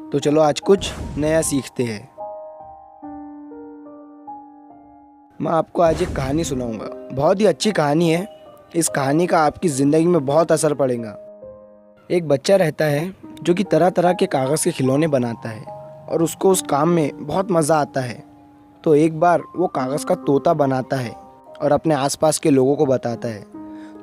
तो चलो आज कुछ नया सीखते हैं। मैं आपको आज एक कहानी सुनाऊंगा। बहुत ही अच्छी कहानी है। इस कहानी का आपकी ज़िंदगी में बहुत असर पड़ेगा। एक बच्चा रहता है जो कि तरह तरह के कागज़ के खिलौने बनाता है और उसको उस काम में बहुत मज़ा आता है। तो एक बार वो कागज़ का तोता बनाता है और अपने आसपास के लोगों को बताता है।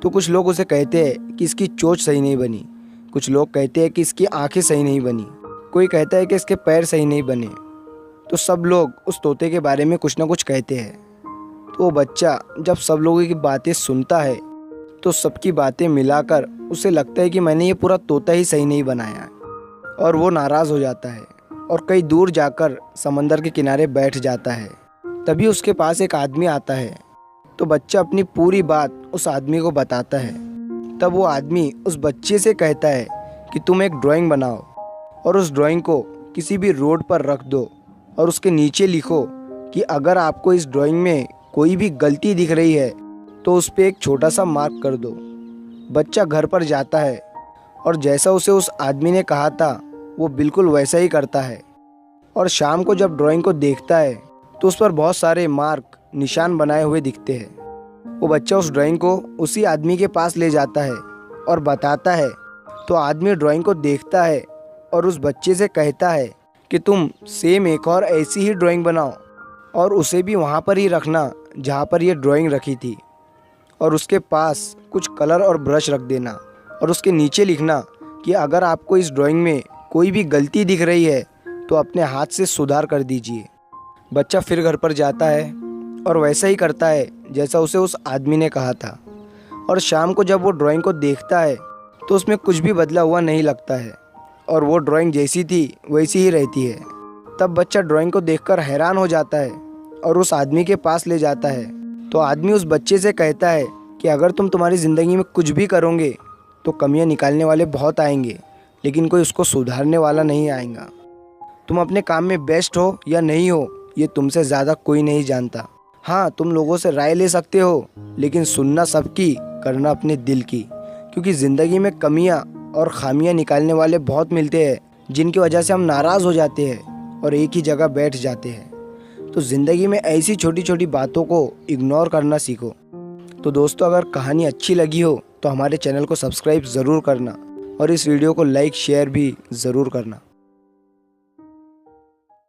तो कुछ लोग उसे कहते हैं कि इसकी चोंच सही नहीं बनी, कुछ लोग कहते हैं कि इसकी आंखें सही नहीं बनी, कोई कहता है कि इसके पैर सही नहीं बने। तो सब लोग उस तोते के बारे में कुछ ना कुछ कहते हैं। तो वो बच्चा जब सब लोगों की बातें सुनता है तो सबकी बातें मिलाकर उसे लगता है कि मैंने ये पूरा तोता ही सही नहीं बनाया, और वो नाराज़ हो जाता है और कहीं दूर जाकर समंदर के किनारे बैठ जाता है। तभी उसके पास एक आदमी आता है। तो बच्चा अपनी पूरी बात उस आदमी को बताता है। तब वो आदमी उस बच्चे से कहता है कि तुम एक ड्राइंग बनाओ और उस ड्राइंग को किसी भी रोड पर रख दो और उसके नीचे लिखो कि अगर आपको इस ड्राइंग में कोई भी गलती दिख रही है तो उस पे एक छोटा सा मार्क कर दो। बच्चा घर पर जाता है और जैसा उसे उस आदमी ने कहा था वो बिल्कुल वैसा ही करता है। और शाम को जब ड्राइंग को देखता है तो उस पर बहुत सारे मार्क निशान बनाए हुए दिखते हैं। वो बच्चा उस ड्राइंग को उसी आदमी के पास ले जाता है और बताता है। तो आदमी ड्राइंग को देखता है और उस बच्चे से कहता है कि तुम सेम एक और ऐसी ही ड्राइंग बनाओ और उसे भी वहाँ पर ही रखना जहाँ पर ये ड्राइंग रखी थी, और उसके पास कुछ कलर और ब्रश रख देना और उसके नीचे लिखना कि अगर आपको इस ड्राइंग में कोई भी गलती दिख रही है तो अपने हाथ से सुधार कर दीजिए। बच्चा फिर घर पर जाता है और वैसा ही करता है जैसा उसे उस आदमी ने कहा था। और शाम को जब वो ड्राइंग को देखता है तो उसमें कुछ भी बदला हुआ नहीं लगता है और वो ड्राइंग जैसी थी वैसी ही रहती है। तब बच्चा ड्राइंग को देखकर हैरान हो जाता है और उस आदमी के पास ले जाता है। तो आदमी उस बच्चे से कहता है कि अगर तुम तुम्हारी ज़िंदगी में कुछ भी करोगे तो कमियां निकालने वाले बहुत आएंगे, लेकिन कोई उसको सुधारने वाला नहीं आएगा। तुम अपने काम में बेस्ट हो या नहीं हो ये तुमसे ज़्यादा कोई नहीं जानता। हाँ, तुम लोगों से राय ले सकते हो, लेकिन सुनना सबकी, करना अपने दिल की। क्योंकि ज़िंदगी में कमियां और खामियां निकालने वाले बहुत मिलते हैं जिनकी वजह से हम नाराज़ हो जाते हैं और एक ही जगह बैठ जाते हैं। तो ज़िंदगी में ऐसी छोटी छोटी बातों को इग्नोर करना सीखो। तो दोस्तों, अगर कहानी अच्छी लगी हो तो हमारे चैनल को सब्सक्राइब ज़रूर करना और इस वीडियो को लाइक शेयर भी ज़रूर करना।